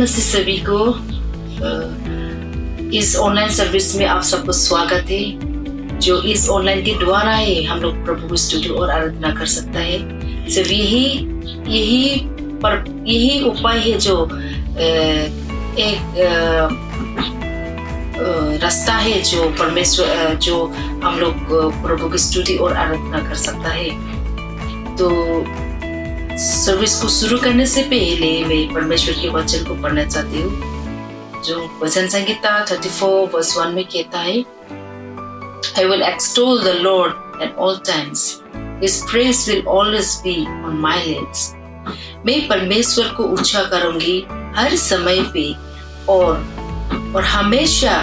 मसीह सभी को इस ऑनलाइन सर्विस में आप सबको स्वागत है। जो इस ऑनलाइन के द्वारा ही हम लोग प्रभु को स्तुति और आराधना कर सकता है। सिर्फ यही उपाय है जो एक रास्ता है जो परमेश्वर जो हम लोग प्रभु की स्तुति और आराधना कर सकता है। तो सर्विस को शुरू करने से पहले मैं परमेश्वर के वचन को पढ़ना चाहती हूँ, जो वचन संहिता 34 वर्स 1 में कहता है, I will extol the Lord at all times. His praise will always be on my lips. मैं परमेश्वर को ऊंचा करूंगी हर समय पे और हमेशा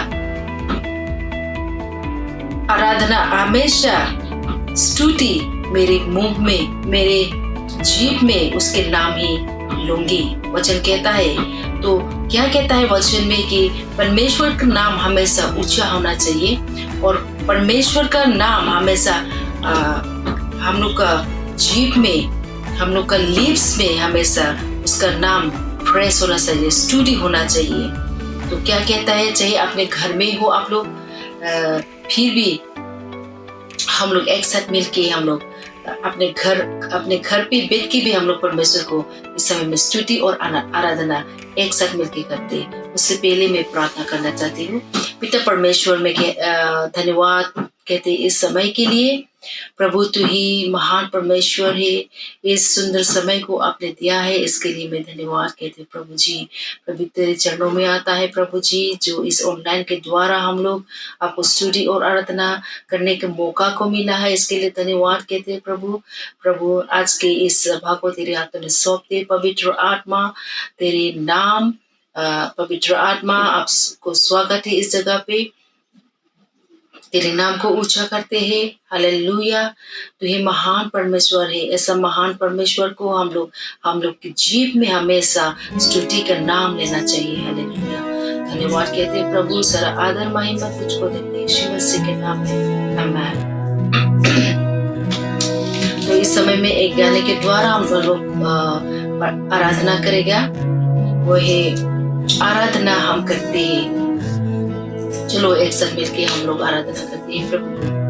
आराधना, हमेशा स्तुति मेरे मुंह में, मेरे जीभ में उसके नाम ही लूंगी। वचन कहता है, तो क्या कहता है वचन में कि परमेश्वर का नाम हमेशा ऊंचा होना चाहिए और परमेश्वर का नाम हमेशा हम लोग का जीभ में, हम लोग का लिप्स में हमेशा उसका नाम प्रेस होना चाहिए, स्तुति होना चाहिए। तो क्या कहता है, चाहे अपने घर में हो आप लोग, फिर भी हम लोग एक साथ मिलके हम लोग अपने घर पे बैठ के भी हम लोग परमेश्वर को इस समय में स्तुति और आराधना एक साथ मिलके करते हैं। उससे पहले मैं प्रार्थना करना चाहती हूँ। पिता परमेश्वर में धन्यवाद कहते इस समय के लिए। प्रभु तू ही महान परमेश्वर है, इस सुंदर समय को आपने दिया है, इसके लिए मैं धन्यवाद कहते प्रभु जी। प्रभु तेरे चरणों में आता है प्रभु जी, जो इस ऑनलाइन के द्वारा हम लोग आपको स्तुति और आराधना करने के मौका को मिला है, इसके लिए धन्यवाद कहते प्रभु आज के इस सभा को तेरे हाथों में सौंपते। पवित्र आत्मा तेरे नाम, पवित्र आत्मा आपको स्वागत है इस जगह पे, तेरे नाम को ऊंचा करते हैं। हालेलुया, तू ही महान परमेश्वर है। ऐसा महान परमेश्वर को हम लोग की जीभ में हमेशा स्तुति का नाम लेना चाहिए। हालेलुया, धन्यवाद कहते हैं प्रभु, सारा आदर महिमा तुझको देते हैं यीशु मसीह के नाम में, आमीन। तो इस समय में एक गाने के द्वारा हम लोग आराधना करेगा, वो है आराधना हम करते हैं। चलो एक साथ मिलके हम लोग आराधना करते हैं प्रभु को।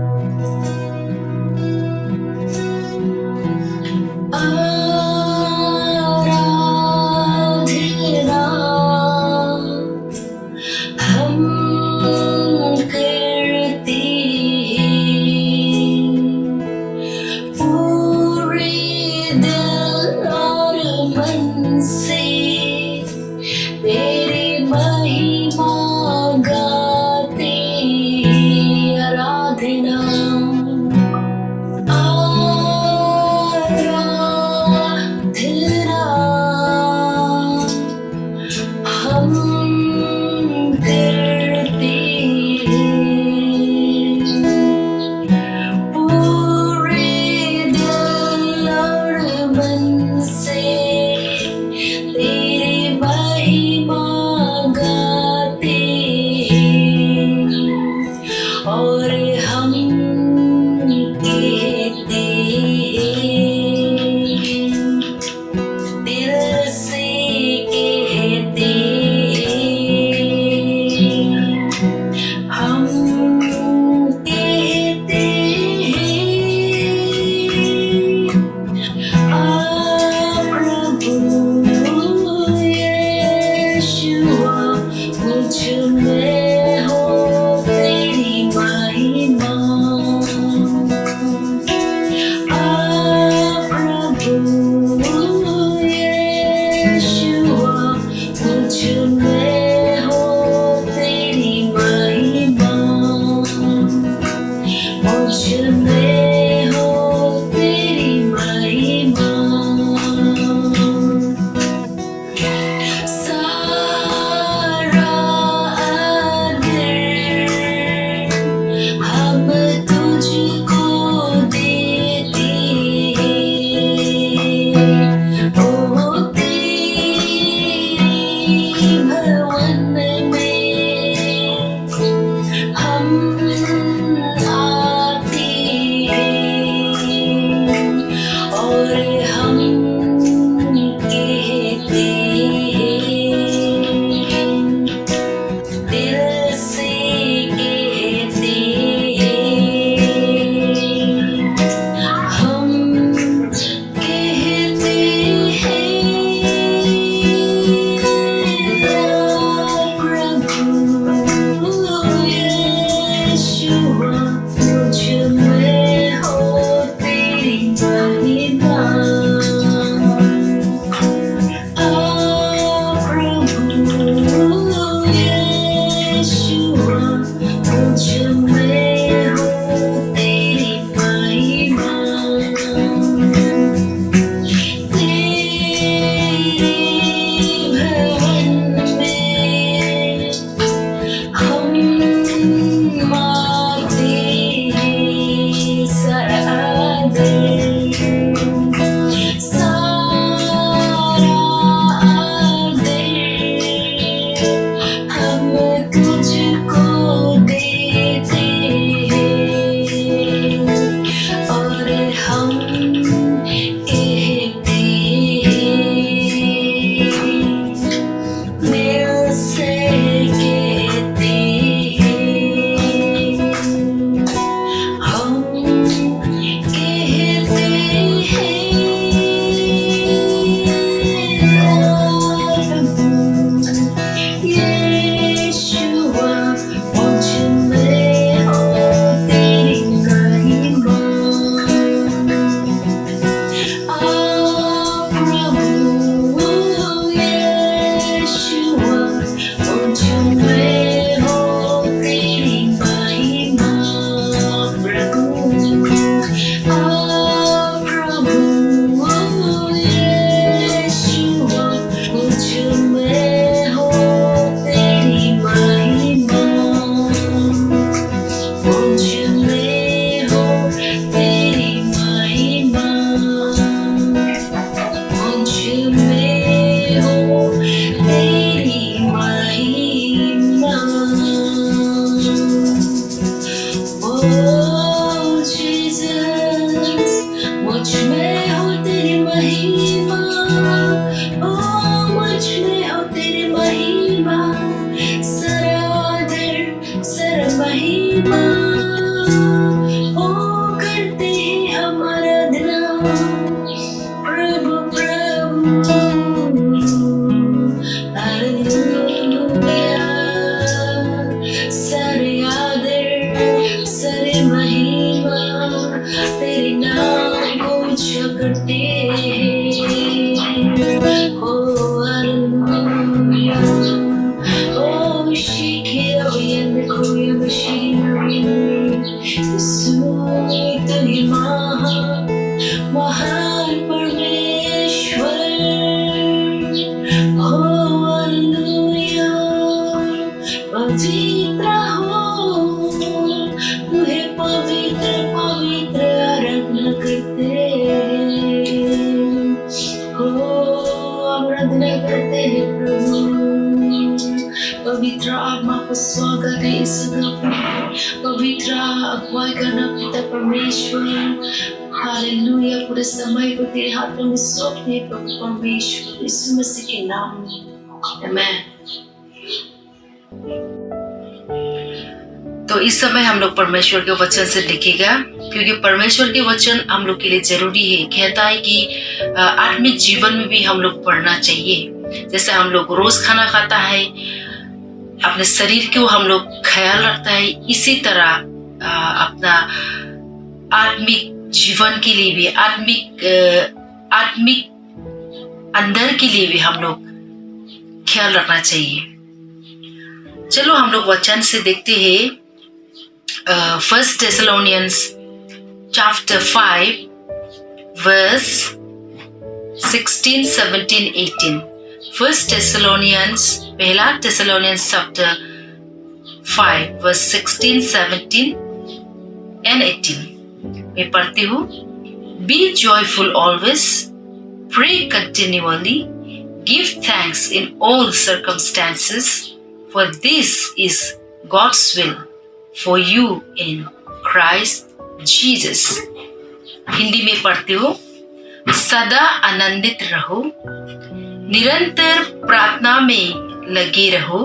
करते हैं प्रभु। पवित्र आत्मा को स्वागत है इस जगह पर। पवित्र अगुवाई करना पिता परमेश्वर। हालेलुया। पूरे समय को तेरे हाथों में सौंपते हैं प्रभु परमेश्वर, यीशु मसीह के नाम में। आमीन। तो इस समय हम लोग परमेश्वर के वचन से लिखेगा, क्योंकि परमेश्वर के वचन हम लोग के लिए जरूरी है। कहता है कि आत्मिक जीवन में भी हम लोग पढ़ना चाहिए। जैसे हम लोग रोज खाना खाता है, अपने शरीर को हम लोग ख्याल रखता है, इसी तरह अपना आत्मिक जीवन के लिए भी, आत्मिक अंदर के लिए भी हम लोग ख्याल रखना चाहिए। चलो हम लोग वचन से देखते हैं। First Thessalonians chapter 5 verse 16, 17, 18. First Thessalonians, पहला Thessalonians chapter 5 verse 16, 17 and 18. मैं पढ़ती हूँ। Be joyful always, pray continually, give thanks in all circumstances, for this is God's will for you in Christ Jesus. Hindi में पढ़ती हूँ। सदा आनंदित रहो, निरंतर प्रार्थना में लगे रहो,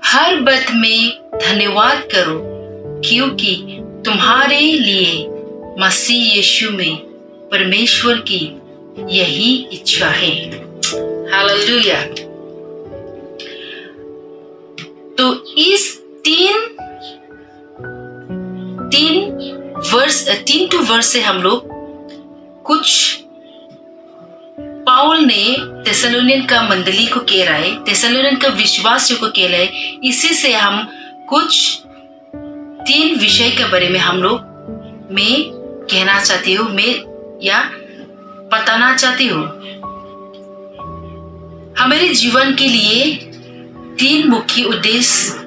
हर बात में धन्यवाद करो, क्योंकि तुम्हारे लिए मसीह यीशु में परमेश्वर की यही इच्छा है। हालेलुया। तो इस तीन टू वर्स से हम लोग कुछ पाउल ने थेसलोनियन का मंडली को कह रहा है, थेसलोनियन का विश्वासियों को कह रहा है। इसी से हम कुछ 3 विषय के बारे में हम लोग मैं कहना चाहती हूँ, मैं या बताना चाहती हूँ। हमारे जीवन के लिए 3 मुख्य उद्देश्य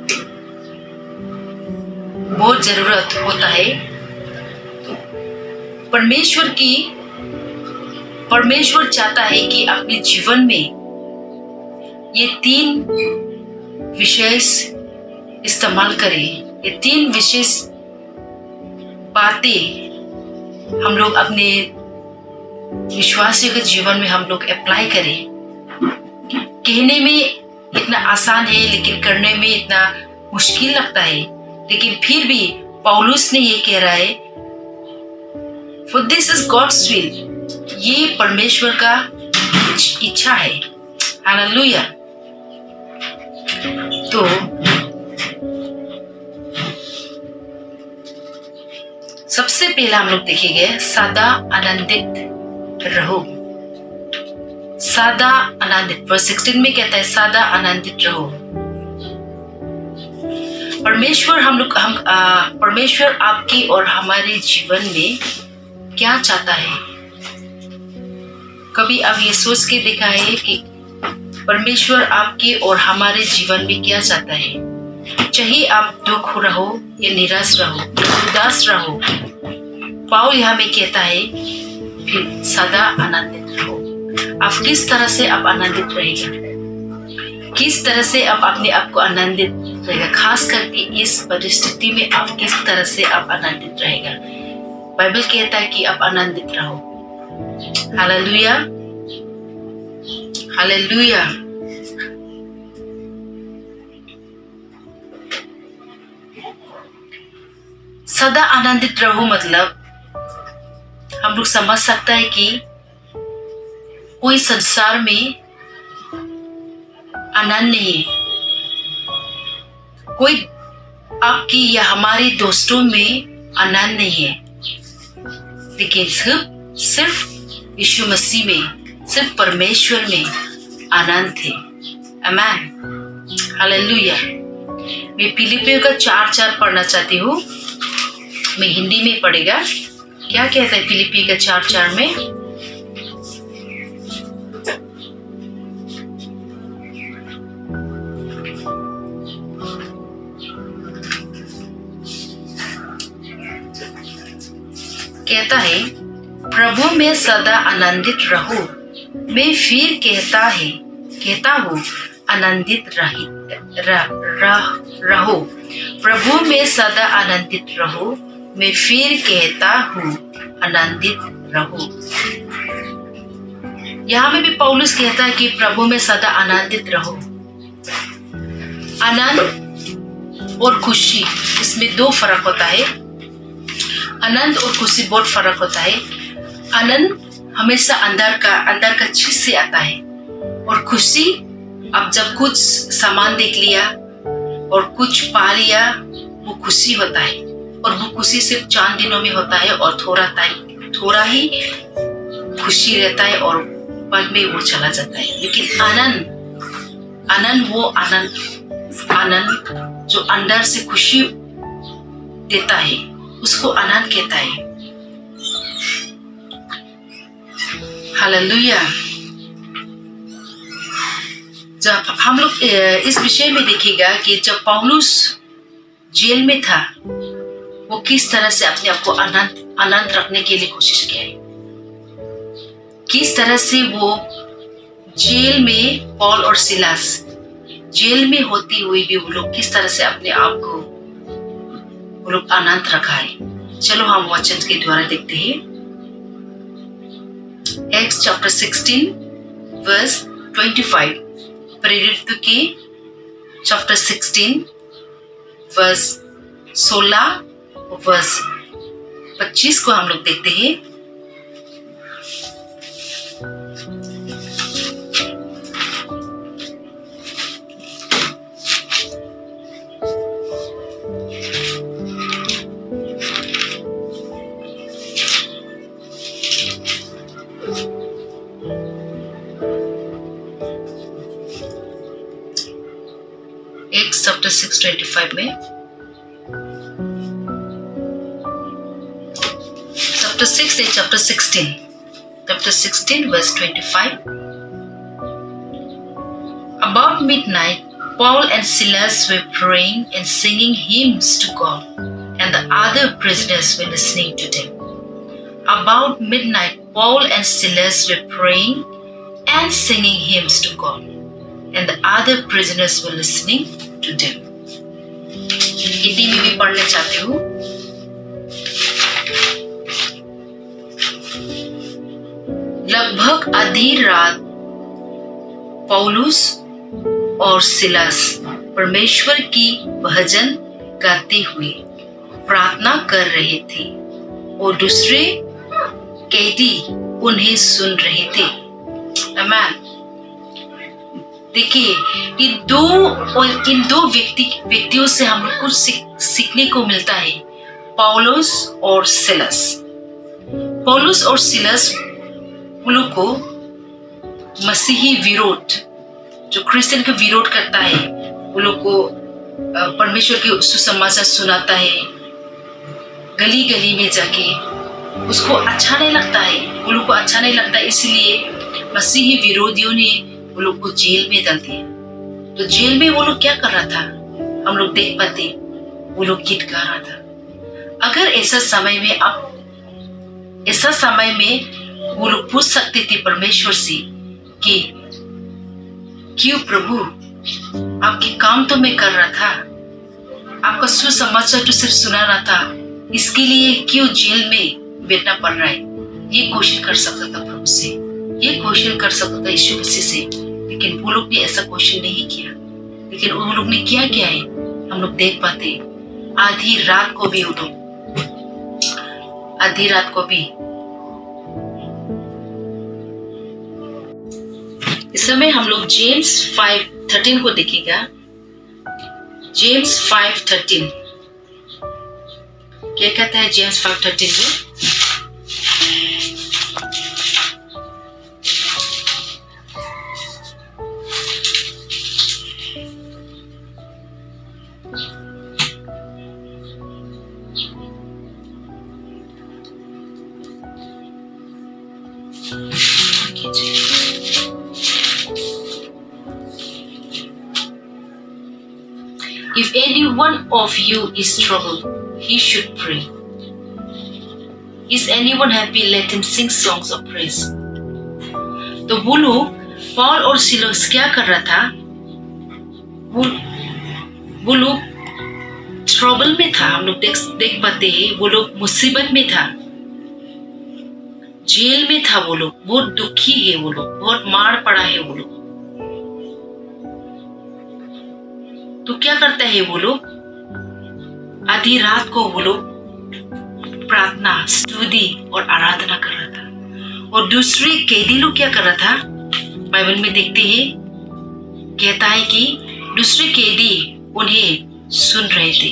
बहुत जरूरत होता है। परमेश्वर चाहता है कि अपने जीवन में ये 3 विशेष इस्तेमाल करें। ये 3 विशेष बातें हम लोग अपने विश्वासियों के जीवन में हम लोग अप्लाई करें। कहने में इतना आसान है, लेकिन करने में इतना मुश्किल लगता है। लेकिन फिर भी पौलुस ने ये कह रहा है, For this is God's will, ये परमेश्वर का इच्छा है। हालेलुया। तो सबसे पहला हम लोग देखेंगे, सदा आनंदित रहो। सदा आनंदित, वर्स 16 में कहता है सदा आनंदित रहो। परमेश्वर आपकी और हमारे जीवन में क्या चाहता है? कभी आप ये सोच के देखा है कि परमेश्वर आपके और हमारे जीवन में क्या चाहता है? चाहे आप दुख रहो या निराश रहो, उदास रहो, पाउल यहाँ में कहता है फिर सदा आनंदित रहो। आप किस तरह से आप आनंदित रहेगा? किस तरह से आप अपने आप को आनंदित रहेगा? खास करके इस परिस्थिति में आप किस तरह से आप आनंदित रहेगा? बाइबल कहता है कि आप आनंदित रहो। Hallelujah, hallelujah. सदा आनंदित रहो मतलब हम लोग समझ सकता है कि कोई संसार में आनंद नहीं है, कोई आपकी या हमारे दोस्तों में आनंद नहीं है, लेकिन सिर्फ यीशु मसीह में, सिर्फ परमेश्वर में आनंद है। आमीन, हालेलुया। मैं फिलिपियों का 4:4 पढ़ना चाहती हूँ। मैं हिंदी में पढ़ेगा। क्या कहता है फिलिपी का 4:4 में? कहता है, प्रभु में सदा आनंदित रहो। मैं फिर कहता हूँ आनंदित रहो। प्रभु में सदा आनंदित रहो। मैं फिर कहता हूँ आनंदित रहो। यहाँ में भी पौलुस कहता है कि प्रभु में सदा आनंदित रहो। आनंद और खुशी, इसमें दो फर्क होता है। आनंद और खुशी बहुत फर्क होता है। आनंद हमेशा अंदर का चीज से आता है, और खुशी अब जब कुछ सामान देख लिया और कुछ पा लिया, वो खुशी होता है। और वो खुशी सिर्फ 4 दिनों में होता है, और थोड़ा ही खुशी रहता है, और पल में वो चला जाता है। लेकिन आनंद वो आनंद जो अंदर से खुशी देता है, उसको आनंद कहता है। हालेलुया। जब हम लोग इस विषय में देखेगा कि जब पौलुस जेल में था, वो किस तरह से अपने आप को आनंद रखने के लिए कोशिश किया है। किस तरह से वो जेल में, पौल और सिलास जेल में होती हुई भी वो लोग किस तरह से अपने आप को वो लोग आनंद रखा है। चलो हम वचन के द्वारा देखते हैं। Acts chapter 16 verse 25। प्रेरितों की चैप्टर 16 वर्स 16 वर्स 25 को हम लोग देखते हैं। एक्ट्स चैप्टर 6:25 में, chapter 6 and chapter 16 verse 25. About midnight, Paul and Silas were praying and singing hymns to God, and the other prisoners were listening to them. About midnight, Paul and Silas were praying and singing hymns to God, and the other prisoners were listening to them. Hindi में भी पढ़ना चाहती हूँ। लगभग आधी रात पौलुस और सिलास परमेश्वर की भजन गाते हुए प्रार्थना कर रहे थे, और दूसरे कैदी उन्हें सुन रहे थे। आमीन। देखिए, इन दो व्यक्तियों से हम लोग कुछ सीखने को मिलता है। पौलुस और सिलास उन लोग को मसीही विरोध, जो क्रिश्चियन का विरोध करता है, वो लोग को परमेश्वर के सुसमाचार सुनाता है, गली गली में जाके उसको अच्छा नहीं लगता है, वो लोग को अच्छा नहीं लगता, इसलिए मसीही विरोधियों ने वो लोग को जेल में डाल दिया। तो जेल में वो लोग क्या कर रहा था, हम लोग देख पाते, वो लोग गीत गा रहा था। अगर ऐसा समय में वो लोग पूछ सकते थे परमेश्वर से कि क्यों प्रभु, आपके काम तो मैं कर रहा था, आपका सुसमाचार तो सिर्फ सुना रहा था, इसके लिए क्यों जेल में बैठना पड़ रहा है। ये क्वेश्चन कर सकता था प्रभु से, ये क्वेश्चन कर सकता था यीशु मसीह से, लेकिन वो लोग ने ऐसा क्वेश्चन नहीं किया। लेकिन वो लोग ने क्या किया है, हम लोग देख पाते। आधी रात को भी इस समय हम लोग जेम्स 5:13 को देखेगा। जेम्स 5:13 क्या कहता है? जेम्स 5:13 में If any one of you is troubled, he should pray. Is anyone happy? Let him sing songs of praise. तो तो वो लोग, पॉल और सिलस क्या कर रहा था, वो लोग ट्रबल में था। हम लोग देख पाते हैं वो लोग मुसीबत में था, जेल में था। वो लोग बहुत दुखी है, वो लोग बहुत मार पड़ा है वो लोग। तो क्या करता है वो लोग, आधी रात को वो लोग प्रार्थना, स्तुति और आराधना कर रहा था। और दूसरे कैदी लोग क्या कर रहा था, बाइबल में देखते हैं, कहता है कि दूसरे कैदी उन्हें सुन रहे थे।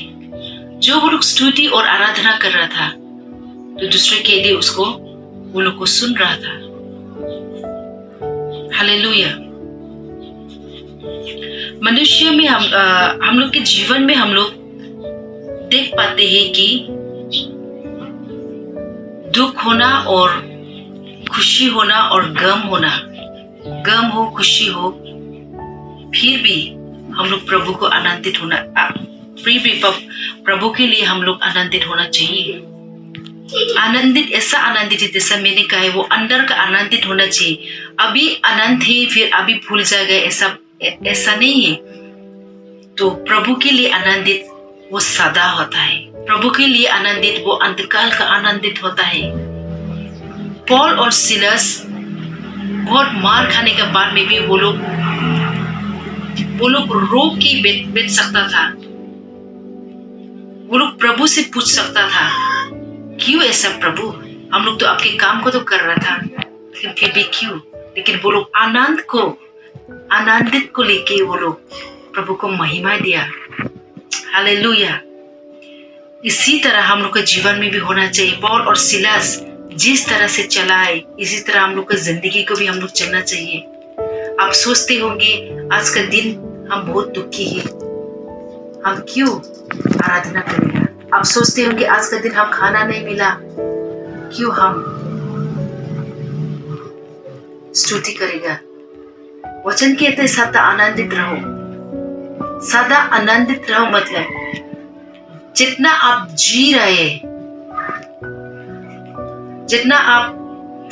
जो वो लोग स्तुति और आराधना कर रहा था, तो दूसरे कैदी उसको, वो लोग को सुन रहा था। हालेलुया। मनुष्य में हम लोग के जीवन में हम लोग देख पाते हैं कि दुख होना और खुशी होना और गम होना, गम हो खुशी हो, फिर भी हम लोग प्रभु को आनंदित होना, फिर भी प्रभु के लिए हम लोग आनंदित होना चाहिए। आनंदित, ऐसा आनंदित है जैसा मैंने कहा है, वो अंदर का आनंदित होना चाहिए। अभी आनंद है फिर अभी भूल जाएगा, ऐसा नहीं है। तो प्रभु के लिए आनंदित वो सदा होता है, प्रभु के लिए आनंदित वो अंतकाल का आनंदित होता है। पॉल और सिलस बहुत मार खाने के बाद में भी वो लोग रो के बैठ सकता था। वो लोग प्रभु से पूछ सकता था, क्यों ऐसा प्रभु, हम लोग तो आपके काम को तो कर रहा था, लेकिन फिर भी क्यों। लेकिन वो लोग आनंदित को लेके वो लोग प्रभु को महिमा दिया। हालेलुया। इसी तरह हम लोग के जीवन में भी होना चाहिए। पॉल और सिलस जिस तरह से चलाए, इसी तरह हम लोग की जिंदगी को भी हम लोग चलना चाहिए। आप सोचते होंगे आज का दिन हम बहुत दुखी हैं, हम क्यों आराधना करेंगे। आप सोचते होंगे आज का दिन हम खाना नहीं मिला, क्यों हम स्तुति करेगा। वचन कहते सदा आनंदित रहो, सदा आनंदित रहो। मतलब जितना आप जी रहे, जितना आप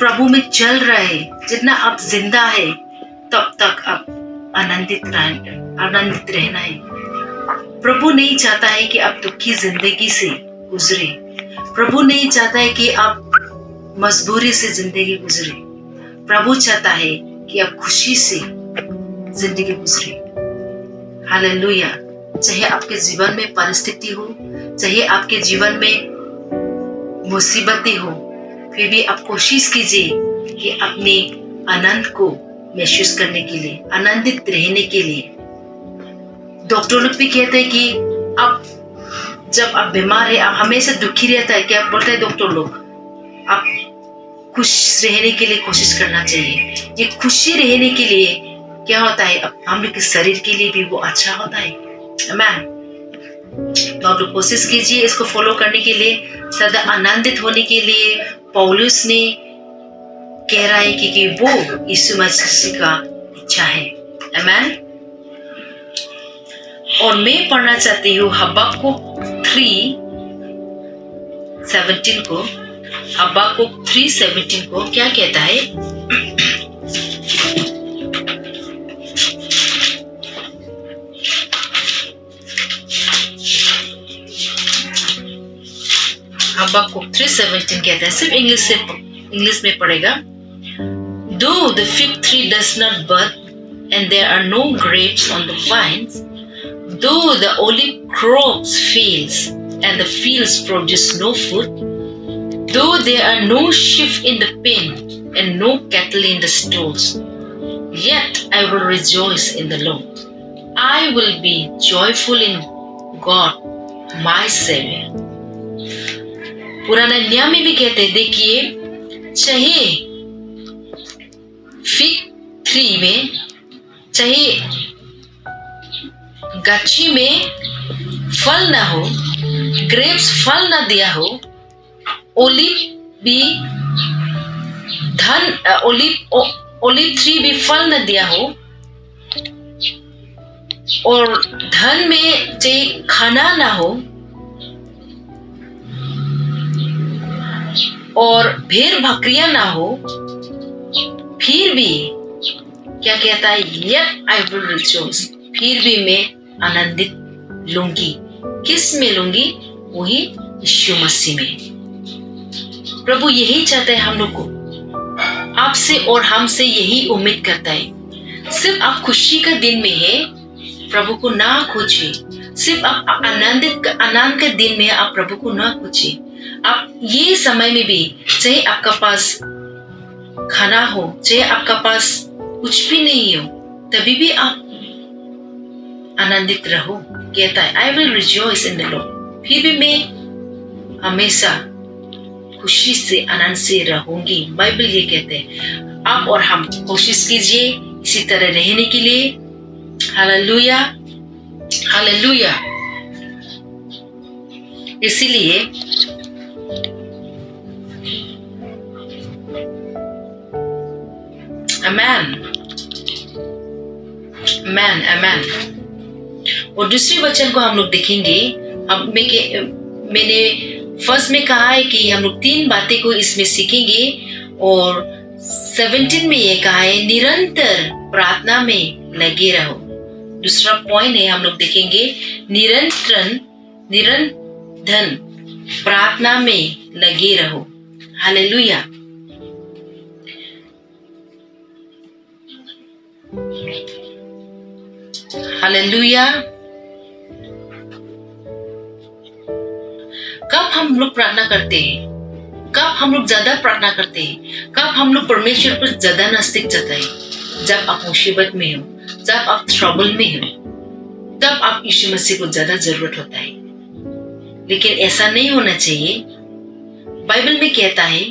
प्रभु में चल रहे, जितना आप जिंदा है, तब तक आप आनंदित रहना है। प्रभु नहीं चाहता है कि आप दुखी जिंदगी से गुजरे। प्रभु नहीं चाहता है कि आप मजबूरी से जिंदगी गुजरे। प्रभु चाहता है कि आप खुशी से जिंदगी गुजरे। हालेलुया। चाहे आपके जीवन में परिस्थिति हो, चाहे आपके जीवन में मुसीबतें हो, फिर भी आप कोशिश कीजिए कि अपने आनंद को महसूस करने के लिए, आनंदित रहने के लिए। डॉक्टर लोग भी कहते हैं कि आप जब आप बीमार है, आप हमेशा दुखी रहता है, क्या बोलते हैं डॉक्टर लोग, आप खुश रहने के लिए कोशिश करना चाहिए। ये खुशी रहने के लिए क्या होता है, हम लोग के शरीर के लिए भी वो अच्छा होता है। आमीन। तो आप लोग कोशिश कीजिए इसको फॉलो करने के लिए, सदा आनंदित होने के लिए। पौलुस ने कह रहा है कि वो यीशु मसीह का इच्छा है। आमीन। और मैं पढ़ना चाहती हूँ हबक्कुक 3:17 को। हबक्कुक 3:17 को क्या कहता है, हबक्कुक 3:17 कहता है, सिर्फ इंग्लिश में पढ़ेगा। Though the fig tree does not bud and there are no grapes on the vines, though the olive crops fails and the fields produce no food, though there are no sheep in the pen and no cattle in the stalls, yet I will rejoice in the Lord. I will be joyful in God, my Savior. पुराना नियम में भी कहते हैं, देखिए, चाहे fig tree में, चाहे गाछी में फल ना हो, ग्रेप्स फल ना दिया हो, ओलिव ट्री भी फल ना दिया हो, और धन में चाहे खाना ना हो, और भेड़ बकरियां ना हो, फिर भी क्या कहता है? Yet I will rejoice, फिर भी मैं आनंदित लूंगी। किस में लूंगी? वही यीशु मसीह में। प्रभु यही चाहता है हम लोग को, आपसे और हमसे यही उम्मीद करता है। सिर्फ आप खुशी का दिन में है, प्रभु को ना खोजिए। सिर्फ आप आनंद के दिन में आप प्रभु को ना खोजिए। आप ये समय में भी, चाहे आपका पास खाना हो, चाहे आपका पास कुछ भी नहीं हो, तभी भी आप आनंदित रहो। कहता है I will rejoice in the Lord, फिर भी मैं हमेशा खुशी से आनंद से रहूंगी। बाइबल ये कहते हैं। आप और हम कोशिश कीजिए इसी तरह रहने के लिए। Hallelujah, hallelujah. इसीलिए आमेन, आमेन, आमेन। और दूसरी वचन को हम लोग देखेंगे। मैंने फर्स्ट में कहा है कि हम लोग 3 बातें को इसमें सीखेंगे, और 17 में ये कहा है निरंतर प्रार्थना में लगे रहो। दूसरा पॉइंट है हम लोग देखेंगे निरंतर प्रार्थना में लगे रहो। हालेलुया। हालेलुया। कब हम लोग प्रार्थना करते हैं? कब हम लोग ज्यादा प्रार्थना करते हैं? कब हम लोग परमेश्वर पर ज्यादा नजदीक जाता है? जब आप मुसीबत में हो, जब आप ट्रबल में हो, तब आप यीशु मसीह को ज्यादा जरूरत होता है। लेकिन ऐसा नहीं होना चाहिए। बाइबल में कहता है,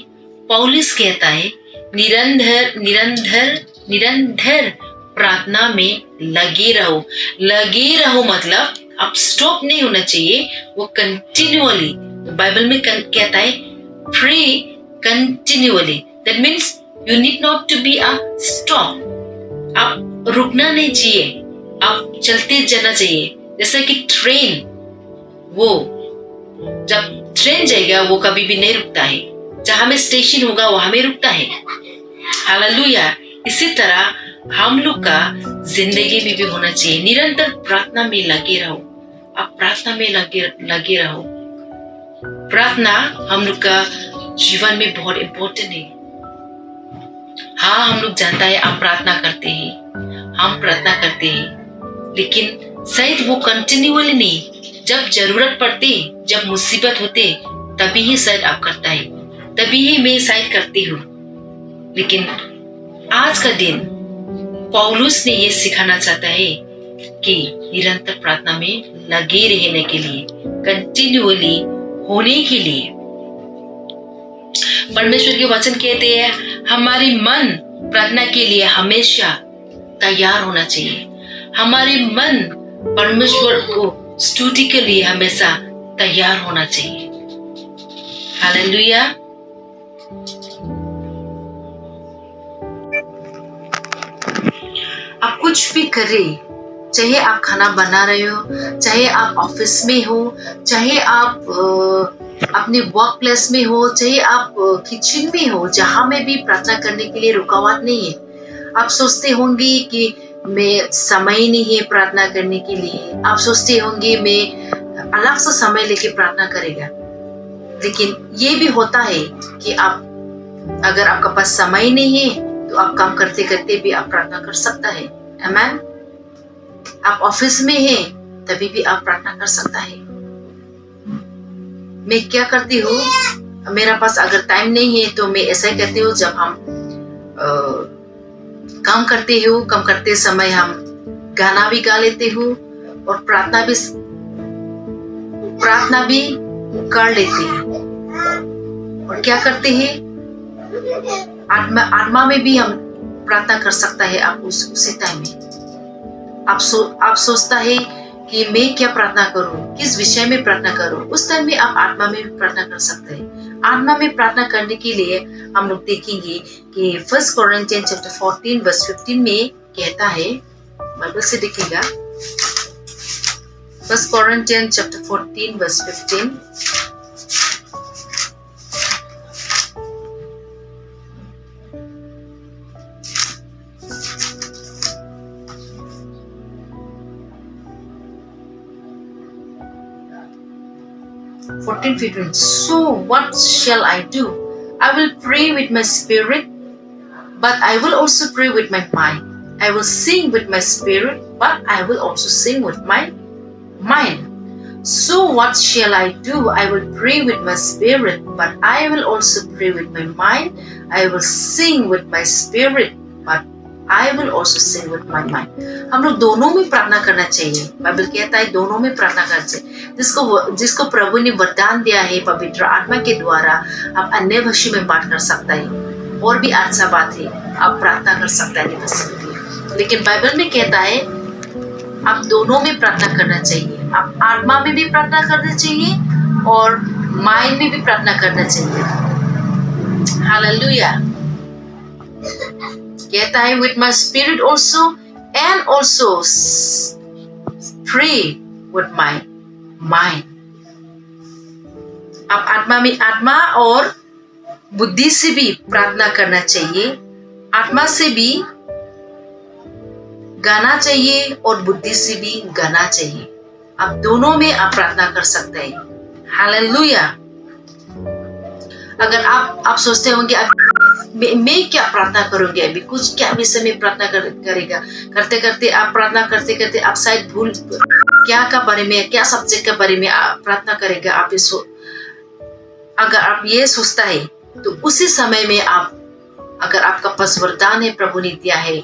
पौलुस कहता है, निरंतर प्रार्थना में लगे रहो। लगे रहो मतलब आप स्टॉप नहीं होना चाहिए, वो कंटिन्यूअली। बाइबल में कहता है pray continually. That means you need not to be a stop. आप रुकना नहीं चाहिए, आप चलते जाना चाहिए। जैसा कि ट्रेन, वो जब ट्रेन जाएगा वो कभी भी नहीं रुकता है। जहां में स्टेशन होगा वहां में रुकता है। हालेलुया। इसी तरह हम लोग का जिंदगी में भी होना चाहिए। निरंतर प्रार्थना में लगे रहो। आप प्रार्थना में लगे रहो। प्रार्थना हम लोग का जीवन में बहुत इम्पोर्टेंट है। हाँ, हम लोग जानता है आप प्रार्थना करते हैं, हम प्रार्थना करते हैं, लेकिन शायद वो कंटिन्यूअली नहीं। जब जरूरत पड़ती, जब मुसीबत होते, तभी ही शायद आप करता है, तभी ही मैं शायद करती हूँ। लेकिन आज का दिन पौलुस ने ये सिखाना चाहता है कि निरंतर प्रार्थना में लगे रहने के लिए, कंटिन्यूअली होने के लिए। परमेश्वर के वचन कहते हैं हमारी मन प्रार्थना के लिए हमेशा तैयार होना चाहिए। हमारे मन परमेश्वर को स्तुति के लिए हमेशा तैयार होना चाहिए। हालेलुया। आप कुछ भी करें, चाहे आप खाना बना रहे हो, चाहे आप ऑफिस में हो, चाहे आप अपने वर्क प्लेस में हो, चाहे आप किचन में हो, जहां में भी प्रार्थना करने के लिए रुकावट नहीं है। आप सोचते होंगे कि मैं समय नहीं है प्रार्थना करने के लिए। आप सोचते होंगे मैं अलग से समय लेके प्रार्थना करेगा। लेकिन ये भी होता है कि आप अगर आपका पास समय नहीं है तो आप काम करते करते भी आप प्रार्थना कर सकता है। आमेन। आप ऑफिस में हैं तभी भी आप प्रार्थना कर सकता है। मैं क्या करती हूँ, मेरा पास अगर टाइम नहीं है तो मैं ऐसा ही करती हूँ। जब हम काम करते हो, काम करते समय हम गाना भी गा लेते हो और प्रार्थना भी कर लेते हैं। और क्या करते हैं, आत्मा में भी हम प्रार्थना कर सकता है। आप उसी टाइम में आप सोचता है कि मैं क्या प्रार्थना करूं, किस विषय में प्रार्थना करूं, उस टाइम में आप आत्मा में भी प्रार्थना कर सकते हैं। आत्मा में प्रार्थना करने के लिए हम लोग देखेंगे कि 1 कोरिन्थियंस चैप्टर 14 वर्स 15 में कहता है, बाइबल से देखिएगा 1 कोरिन्थियंस chapter 14 verse 15। 14:15. So what shall I do? I will pray with my spirit, but I will also pray with my mind. I will sing with my spirit, but I will also sing with my mind. So what shall I do? I will pray with my spirit, but I will also pray with my mind. I will sing with my spirit, but I will also sing with my mind. हम लोग दोनों में प्रार्थना करना चाहिए. Bible कहता है दोनों में प्रार्थना करना चाहिए. जिसको प्रभु ने वरदान दिया है पवित्र आत्मा के द्वारा, आप अन्य भाषा में बात कर सकता है. और भी अच्छा बात है, आप प्रार्थना कर सकता है अन्य भाषा में. लेकिन बाइबल में कहता है आप दोनों में प्रार्थना करना चाहिए. आप आत्मा में भी प्रार्थना करना चाहिए और माइंड में भी प्रार्थना करना चाहिए. हालेलुया. कहता है with my spirit also and also pray with my mind. आप आत्मा में आत्मा और बुद्धि से भी प्रार्थना करना चाहिए. आत्मा से भी गाना चाहिए और बुद्धि से भी गाना चाहिए. आप दोनों में आप प्रार्थना कर सकते हैं. हालेलुया. अगर आप सोचते होंगे मैं क्या प्रार्थना करूंगी, अभी कुछ क्या विषय में प्रार्थना करेगा, करते करते आप प्रार्थना करते करते आप शायद भूल क्या का बारे में, क्या सब्जेक्ट के बारे में आप प्रार्थना करेगा. आप अगर आप ये सोचता है तो उसी समय में आप, अगर आपका पास वरदान है प्रभु ने दिया है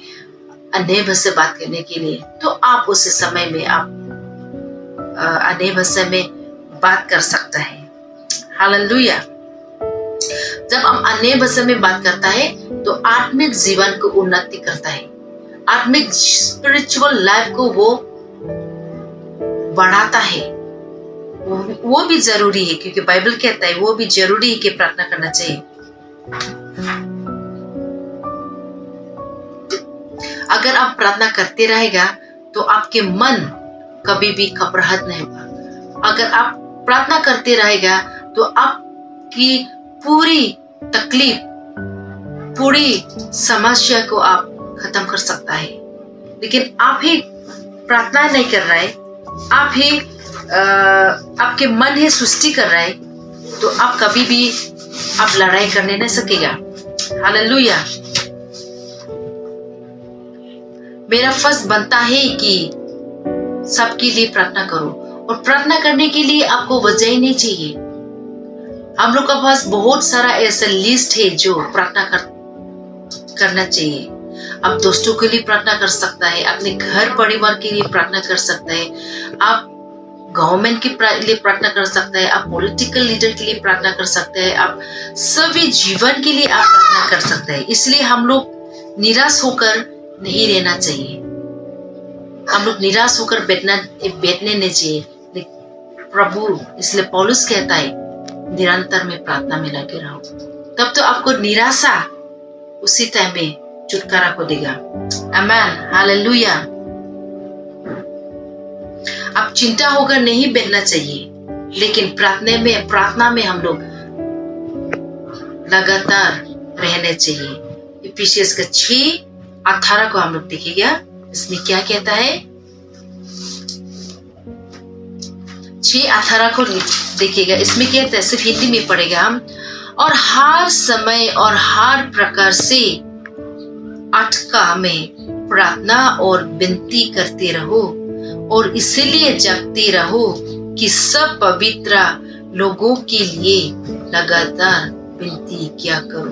अन्य भाषा बात करने के लिए, तो आप उस समय में आप अन्य भाषा में बात कर सकता है. हालेलुया. जब हम अन्य भाषा में बात करता है तो आत्मिक जीवन को उन्नति करता है. आत्मिक स्पिरिचुअल लाइफ को वो बढ़ाता है. वो भी जरूरी है, क्योंकि बाइबल कहता है वो भी जरूरी है कि प्रार्थना करना चाहिए. अगर आप प्रार्थना करते रहेगा तो आपके मन कभी भी घबराहट नहीं होगा. अगर आप प्रार्थना करते रहेगा तो आपकी पूरी तकलीफ, पूरी समस्या को आप खत्म कर सकता है. लेकिन आप ही प्रार्थना नहीं कर रहे, आप ही आपके मन ही सृष्टि कर रहे, तो आप कभी भी आप लड़ाई करने नहीं सकेगा. हालेलुया. मेरा फर्ज बनता है कि सबके लिए प्रार्थना करो, और प्रार्थना करने के लिए आपको वजह ही नहीं चाहिए. हम लोग के पास बहुत सारा ऐसा लिस्ट है जो प्रार्थना करना चाहिए. आप दोस्तों के लिए प्रार्थना कर सकता है, अपने घर परिवार के लिए प्रार्थना कर सकता है, आप गवर्नमेंट के लिए प्रार्थना कर सकता है, आप पॉलिटिकल लीडर के लिए प्रार्थना कर सकते हैं, आप सभी जीवन के लिए आप प्रार्थना कर सकते हैं. इसलिए हम लोग निराश होकर नहीं रहना चाहिए. हम लोग निराश होकर बैठने नहीं चाहिए. प्रभु इसलिए पौलुस कहता है निरंतर में प्रार्थना में लगे रहो, तब तो आपको निराशा उसी टाइम में छुटकारा को देगा. आमीन. हालेलुया. आप चिंता होकर नहीं बैठना चाहिए, लेकिन प्रार्थना में हम लोग लगातार रहने चाहिए. इफिसियंस का 6:18 को हम लोग देखेगा. इसमें क्या कहता है? 6:18 को देखिएगा. इसमें क्या कहता है, सिर्फ हिंदी में पढ़ेगा हम. और हर समय और हर प्रकार से अटका में प्रार्थना और विनती करते रहो, और इसलिए जगते रहो कि सब पवित्र लोगों के लिए लगातार विनती किया करो.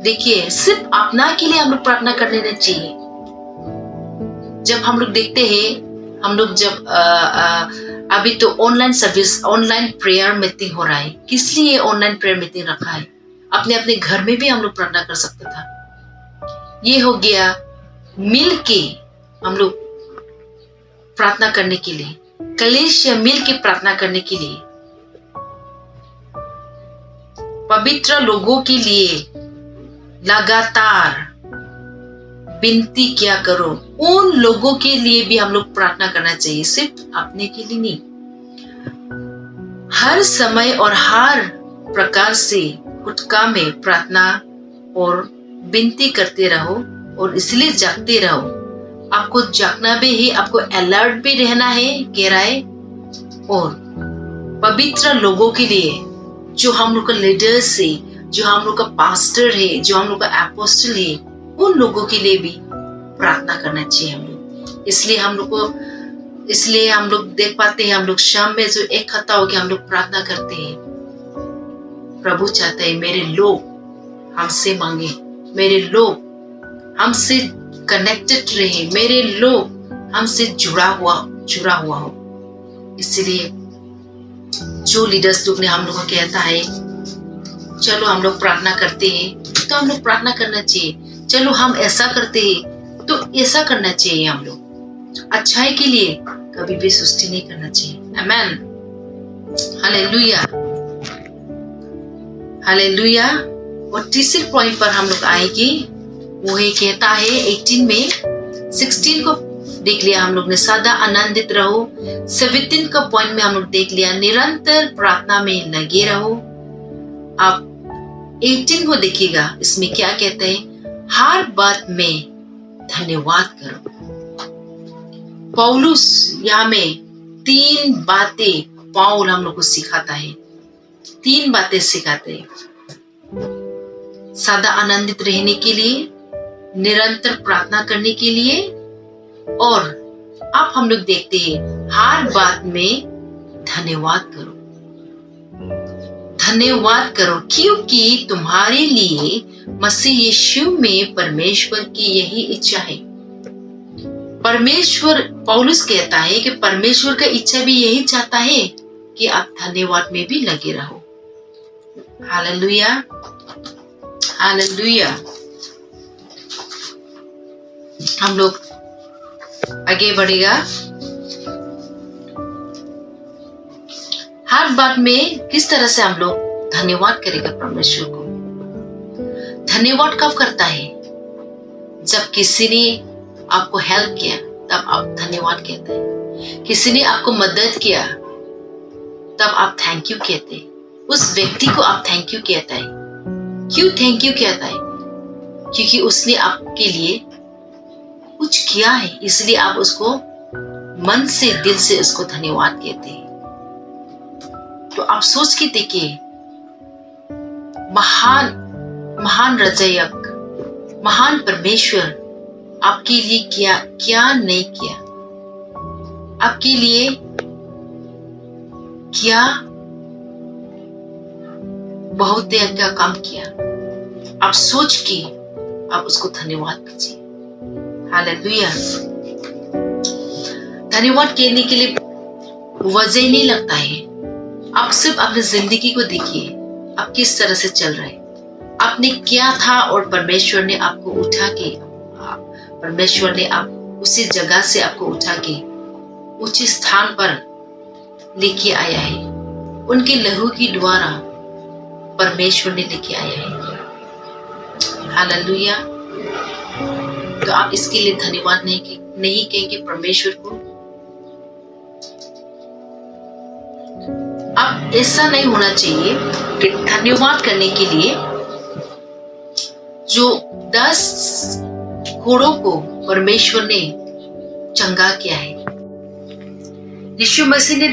देखिए, सिर्फ अपना के लिए हम लोग प्रार्थना करने नहीं चाहिए. जब हम लोग देखते हैं, हम लोग जब अभी तो online service, online prayer meeting हो रहा है. किस लिए ऑनलाइन प्रेयर मीटिंग रखा है? अपने अपने घर में भी हम लोग प्रार्थना कर सकते था. ये हो गया मिल के हम लोग प्रार्थना करने के लिए, कलीसिया मिल के प्रार्थना करने के लिए, पवित्र लोगों के लिए लगातार विनती किया करो. उन लोगों के लिए भी हम लोग प्रार्थना करना चाहिए, सिर्फ अपने के लिए नहीं. हर समय और हर प्रकार से खुटका में प्रार्थना और विनती करते रहो, और इसलिए जागते रहो. आपको जागना भी है, आपको अलर्ट भी रहना है, कह रहा है, और पवित्र लोगों के लिए, जो हम लोग का लीडर्स है, जो हम लोग का पास्टर है, जो हम लोग का एपोस्टल है, उन लोगों के लिए भी प्रार्थना करना चाहिए हम लोग। इसलिए हम लोग देख पाते हैं, हम लोग शाम में जो इकट्ठा होकर हम लोग प्रार्थना करते हैं। प्रभु चाहते हैं मेरे लोग हमसे मांगे, मेरे लोग हमसे कनेक्टेड रहे, मेरे लोग हमसे जुड़ा हुआ हो। इसलिए जो लीडर्स लोग ने हम लोग को कहता है चलो हम लोग प्रार्थना करते हैं, तो हम लोग प्रार्थना करना चाहिए। चलो हम ऐसा करते हैं तो ऐसा करना चाहिए। हम लोग अच्छाई के लिए कभी भी सुस्ती नहीं करना चाहिए। आमेन, हालेलुया, हालेलुया। और तीसरे पॉइंट पर हम लोग आएंगे, वो है कहता है 18 में 16 को देख लिया हम लोग ने, सदा आनंदित रहो। 17 का पॉइंट में हम लोग देख लिया, निरंतर प्रार्थना में लगे रहो। आप 18 को देखिएगा, इसमें क्या कहते हैं, हर बात में धन्यवाद करो। पौलुस यहाँ में 3 बातें पौल हम लोग को सिखाता है, 3 बातें सिखाते हैं। सदा आनंदित रहने के लिए, निरंतर प्रार्थना करने के लिए, और अब हम लोग देखते हैं हर बात में धन्यवाद करो। धन्यवाद करो क्योंकि तुम्हारे लिए मसीह यीशु में परमेश्वर की यही इच्छा है। परमेश्वर, पौलुस कहता है कि परमेश्वर का इच्छा भी यही चाहता है कि आप धन्यवाद में भी लगे रहो। Hallelujah, hallelujah. हम लोग आगे बढ़ेगा। हर बात में किस तरह से हम लोग धन्यवाद करेगा परमेश्वर को। धन्यवाद कब करता है? जब किसी ने आपको हेल्प किया तब आप धन्यवाद कहते हैं। किसी ने आपको मदद किया तब आप थैंक यू कहते हैं। उस व्यक्ति को आप थैंक यू कहता है। क्यों थैंक यू कहता है? क्योंकि उसने आपके लिए कुछ किया है, इसलिए आप उसको मन से, दिल से उसको धन्यवाद कहते हैं। तो आप सोच के देखिए, महान रचयक, महान परमेश्वर आपके लिए क्या नहीं किया, आपके लिए क्या बहुत अच्छा काम किया। आप सोच के आप उसको धन्यवाद कीजिए। हालेलुया। धन्यवाद कहने के लिए वजह ही नहीं लगता है। आप सिर्फ अपनी जिंदगी को देखिए, आप किस तरह से चल रहे हैं, आपने क्या था और परमेश्वर ने आपको उठा के, परमेश्वर ने आप उसी जगह से आपको उठा के ऊंचे स्थान पर लेके आया है। उनके लहू की द्वारा परमेश्वर ने लेके आया है। हालेलुया। तो आप इसके लिए धन्यवाद नहीं कहेंगे परमेश्वर को? अब ऐसा नहीं होना चाहिए कि धन्यवाद करने के लिए जो 10 घोड़ों को परमेश्वर ने चंगा किया है। यीशु मसीह ने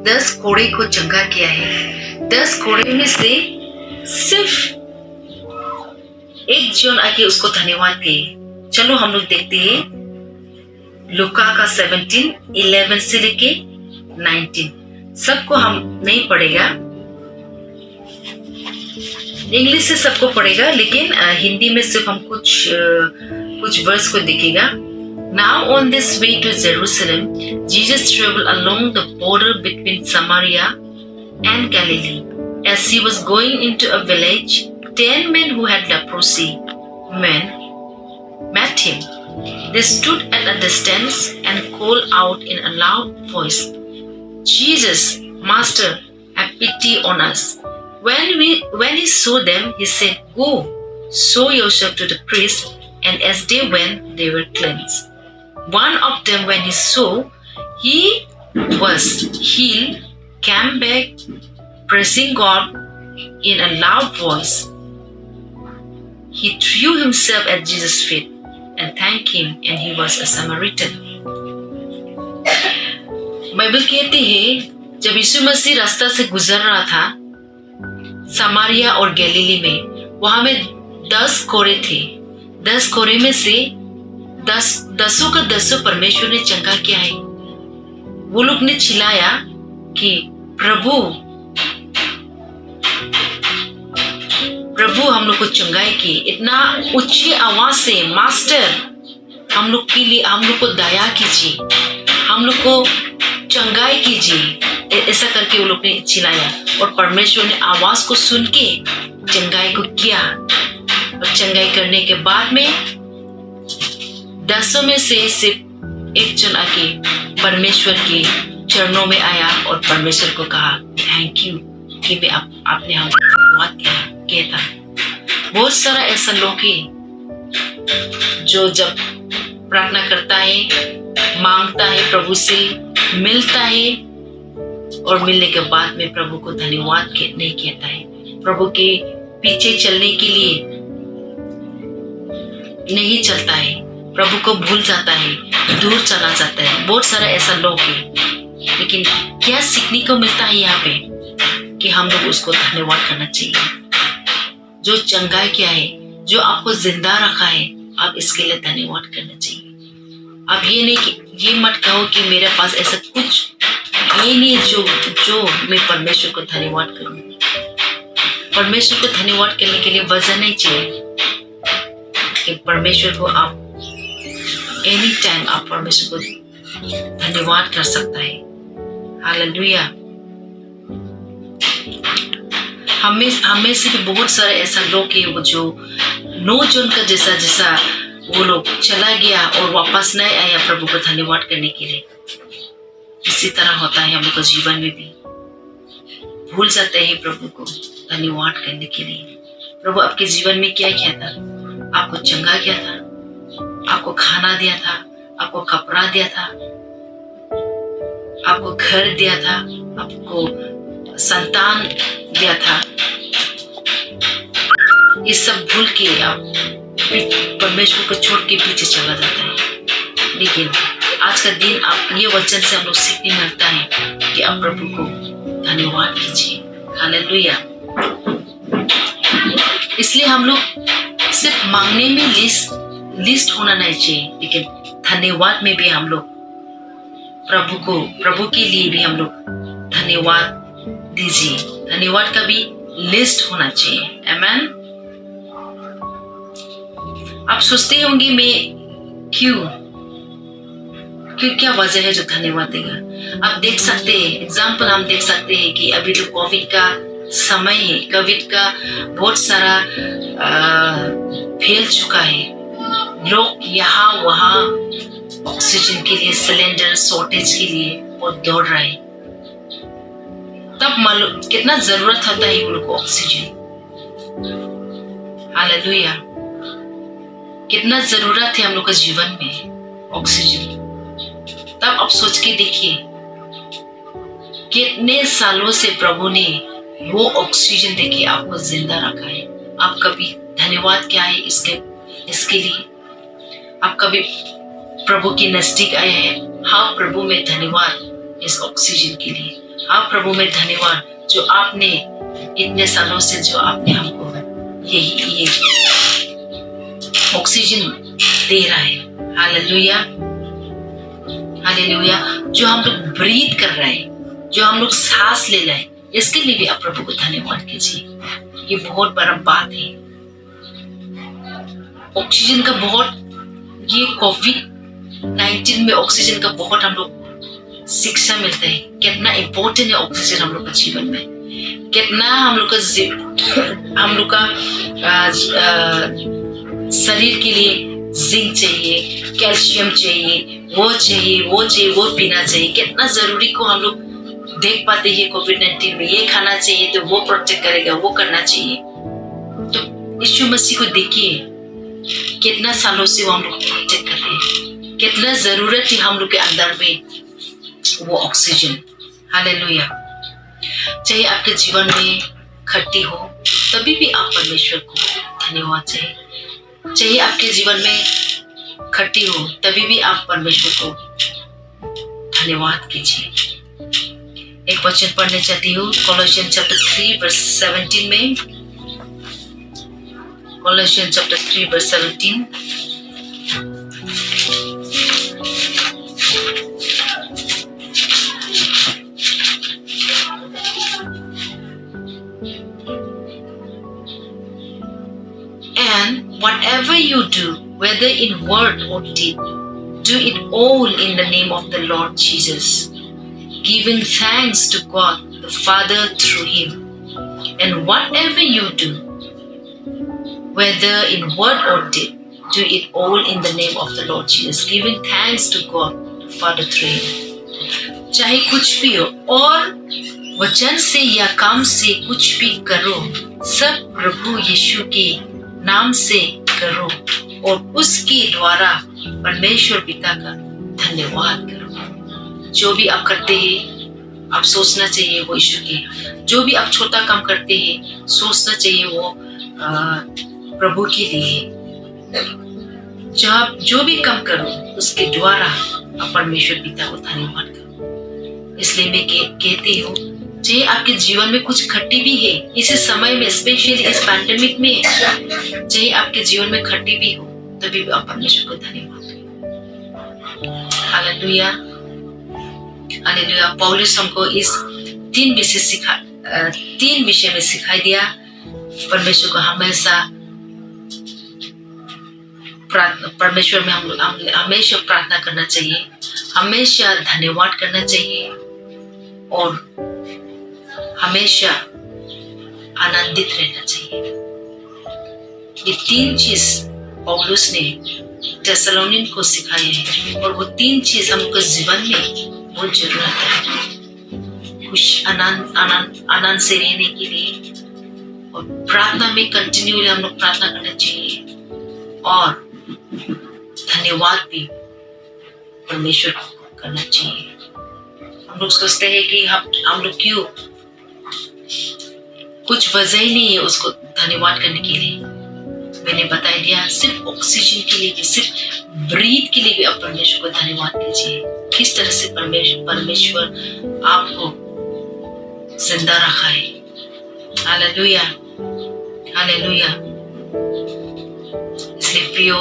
10 घोड़े को चंगा किया है। 10 घोड़े में से सिर्फ एक जन आके उसको धन्यवाद कहे। चलो हम लोग देखते हैं लूका का 17:11 से लेके 19। सबको हम नहीं पढ़ेगा, इंग्लिश से सबको पढ़ेगा, लेकिन हिंदी में सिर्फ हम कुछ वर्स को देखेगा। Now on this way to Jerusalem, Jesus traveled along the border between Samaria and Galilee. As he was going into a village, 10 men who had leprosy met him. They stood at a distance and called out in a loud voice, Jesus, Master, have pity on us. When he saw them, he said, Go, show yourself to the priest. And as they went, they were cleansed. One of them, when he saw he was healed, came back praising God in a loud voice. He threw himself at Jesus' feet and thanked him, and he was a Samaritan. Bible कहती है जब यीशु मसीह रास्ता से गुजर रहा था समारिया और Galilei में, वहां में 10 कोरे थे। 10 कोरे में से 10 का 10 परमेश्वर ने चंगा किया है। वो लोग ने चिल्लाया कि प्रभु हम लोग को चंगाई की। इतना ऊंची आवाज से, मास्टर हम लोग के लिए, हम लोग को दया कीजिए, हम लोग को चंगाई कीजिए। ऐसा करके वो लोग ने चिल्लाया और परमेश्वर ने आवाज को सुन के चंगाई को किया। और चंगाई करने के बाद में 10 में से सिर्फ एक जन आके परमेश्वर के चरणों में आया और परमेश्वर को कहा थैंक यू कि मैं आपने हमको धन्यवाद किया था। बहुत सारा ऐसा लोग है जो जब प्रार्थना करता है, मांगता है, प्रभु से मिलता है और मिलने के बाद में प्रभु को धन्यवाद नहीं कहता है, प्रभु के पीछे चलने के लिए नहीं चलता है, प्रभु को भूल जाता है, दूर चला जाता है। बहुत सारा ऐसा लोग है। लेकिन क्या सीखने को मिलता है यहाँ पे कि हम लोग उसको धन्यवाद करना चाहिए। जो चंगाई किया है, जो आपको जिंदा रखा है, आप इसके लिए धन्यवाद करना चाहिए। आप ये मत कहो कि मेरे पास ऐसा कुछ है नहीं जो मैं परमेश्वर को धन्यवाद करूं। परमेश्वर को धन्यवाद करने के लिए वजह नहीं चाहिए कि परमेश्वर को आप एनी टाइम आप परमेश्वर को धन्यवाद कर सकता है। हालेलुया। हमें से भी बहुत सारे ऐसा लोग है वो जो 9 जन का जैसा वो लोग चला गया और वापस नहीं आया प्रभु को धन्यवाद करने के लिए। इसी तरह होता है हम लोग का जीवन में भी, भूल जाते हैं प्रभु को धन्यवाद करने के लिए। प्रभु आपके जीवन में क्या किया था? आपको चंगा किया था, आपको खाना दिया था, आपको कपड़ा दिया था, आपको घर दिया था, आपको संतान दिया था। ये सब भूल के आप परमेश्वर को छोड़ के पीछे चला जाता है। लेकिन आज का दिन आप ये वचन से हम लोग सीखने मिलता है कि आप प्रभु को धन्यवाद कीजिए। हालेलुया। इसलिए हम लोग सिर्फ मांगने में लिस्ट होना नहीं चाहिए, लेकिन धन्यवाद में भी हम लोग प्रभु के लिए भी हम लोग धन्यवाद दीजिए। धन्यवाद का भी लिस्ट होना चाहिए। आमीन। आप सोचते होंगे मैं क्यों क्या वजह है जो धन्यवाद देगा। आप देख सकते हैं, एग्जाम्पल हम देख सकते हैं कि अभी जो कोविड का समय है, कोविड का बहुत सारा फैल चुका है। लोग यहाँ वहाँ ऑक्सीजन के लिए, सिलेंडर शॉर्टेज के लिए बहुत दौड़ रहे हैं। तब मालूम कितना जरूरत होता है उन लोग को ऑक्सीजन। हालेलुया। कितना जरूरत है हम लोग के जीवन में ऑक्सीजन। तब आप सोच के देखिए कितने सालों से प्रभु ने वो ऑक्सीजन देके आपको जिंदा रखा है। आप कभी धन्यवाद क्या है इसके लिए? आप कभी प्रभु के नजदीक आए हैं? हाँ प्रभु में धन्यवाद इस ऑक्सीजन के लिए। हाँ प्रभु में धन्यवाद जो आपने इतने सालों से जो आपने हमको ये ऑक्सीजन दे रहा है। हालेलुया। हालेलुया। जो हम लोग ब्रीथ कर रहे हैं, जो हम लोग सांस ले रहे हैं, इसके लिए भी आप प्रभु को धन्यवाद कीजिए। ये बहुत बड़ा बात है। ऑक्सीजन का बहुत, ये कोविड-19 में ऑक्सीजन का बहुत हम लोग शिक्षा मिलता है। कितना इम्पोर्टेंट है ऑक्सीजन हम लोग का जीवन में। कितना हम लोग का शरीर के लिए जिंक चाहिए, कैल्शियम चाहिए, वो पीना चाहिए। कितना जरूरी को हम लोग देख पाते हैं कोविड-19 में। ये खाना चाहिए तो वो प्रोटेक्ट करेगा, वो करना चाहिए। तो यीशु मसीह को देखिए कितना सालों से वो हम लोग प्रोटेक्ट कर रहे हैं। कितना जरूरत है हम लोग के अंदर में वो ऑक्सीजन। हालेलुया। चाहे आपके जीवन में खट्टी हो तभी भी आप परमेश्वर को धन्यवाद चाहिए। चाहे आपके जीवन में खट्टी हो तभी भी आप परमेश्वर को धन्यवाद कीजिए। एक वचन पढ़ने चाहती हूँ Colossians chapter 3 verse 17 में। Colossians chapter 3 verse 17। And whatever you do, whether in word or deed, do it all in the name of the Lord Jesus, giving thanks to God the Father through Him. And whatever you do, whether in word or deed, do it all in the name of the Lord Jesus, giving thanks to God the Father through Him. चाहे कुछ भी हो और वचन से या काम से कुछ भी करो, सब प्रभु यीशु के नाम से करो और उसके द्वारा परमेश्वर पिता का धन्यवाद करो। जो भी आप करते हैं आप सोचना चाहिए वो ईश्वर के, जो भी आप छोटा काम करते हैं सोचना चाहिए वो प्रभु के लिए। जब जो भी काम करो उसके द्वारा आप परमेश्वर पिता को धन्यवाद करो। इसलिए मैं कहती हूँ चाहे आपके जीवन में कुछ खट्टी भी है इस समय में, स्पेशली इस पैंडेमिक में, चाहे आपके जीवन में खट्टी भी हो तभी भी आप परमेश्वर को धन्यवाद करो। Hallelujah hallelujah. पौलुस हमको इस तीन विषय में सिखाई दिया। परमेश्वर को परमेश्वर में हम हमेशा प्रार्थना करना चाहिए, हमेशा धन्यवाद करना चाहिए और हमेशा आनंदित रहना चाहिए। ये तीन चीज पौलुस ने थेसलोनियन को सिखाई है और वो तीन चीज हमको जीवन में बहुत जरूरत है। खुश आनंद से रहने के लिए और प्रार्थना में कंटिन्यूअली हम लोग प्रार्थना करना चाहिए और धन्यवाद भी परमेश्वर को करना चाहिए। हम लोग सोचते हैं कि हम लोग क्यों, कुछ वजह ही नहीं है उसको धन्यवाद करने के लिए। मैंने बता दिया सिर्फ ऑक्सीजन के लिए भी, सिर्फ ब्रीथ के लिए भी आप परमेश्वर को धन्यवाद कीजिए। किस तरह से परमेश्वर आपको जिंदा रखा है। Hallelujah hallelujah. इसलिए प्रियो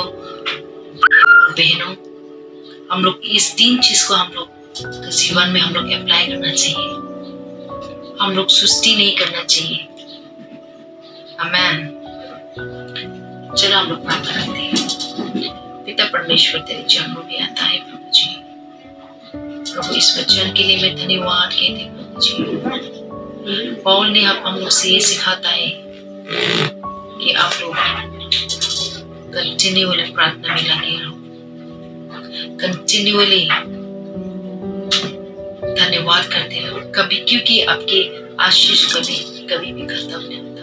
बहनों, हम लोग इस तीन चीज को हम लोग जीवन में हम लोग अप्लाई करना चाहिए। हम लोग सुस्ती नहीं करना चाहिए। आमेन। चलो हम लोग प्रार्थना करते हैं। पिता परमेश्वर तेरे चरणों में आता है प्रभु जी। प्रभु इस वचन के लिए मैं धन्यवाद कहते प्रभु जी। पौल ने हम लोग से ये सिखाता है कि आप लोग कंटिन्यूअली प्रार्थना में लगे रहो, कंटिन्यूअली धन्यवाद करते रहो कभी, क्योंकि आपके आशीष कभी भी खत्म नहीं होता।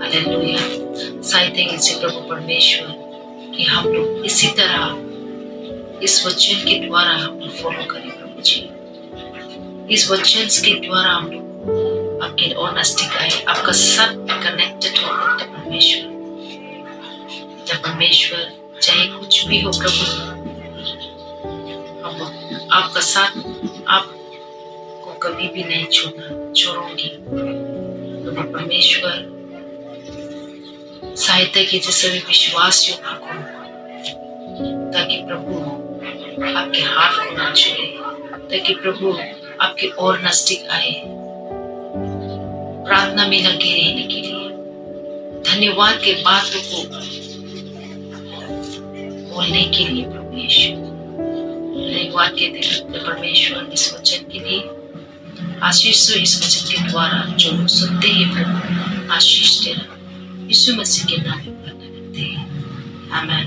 हालेलुया। सहायता कीजिए प्रभु परमेश्वर कि हम लोग इसी तरह इस वचन के द्वारा हम लोग फॉलो करें प्रभु जी। इस वचन के द्वारा हम लोग आपके और नजदीक आए, आपका साथ कनेक्टेड हो परमेश्वर। परमेश्वर चाहे कुछ भी हो प्रभु, हम आपका साथ आपको कभी भी नहीं छोड़ूंगी प्रभु परमेश्वर। सहायता कीजिए सभी विश्वासियों को, ताकि प्रभु आपके हाथ को न छुए, ताकि प्रभु आपके और नजदीक आए, प्रार्थना में लगे रहने के लिए, धन्यवाद के बातों को बोलने के लिए प्रभु यीशु। धन्यवाद के दिन परमेश्वर इस वचन के लिए आशीष दो, इस वचन के द्वारा जो सुनते हैं प्रभु आशीष देना, यीशु मसीह के नाम में प्रार्थना करते हैं। आमीन।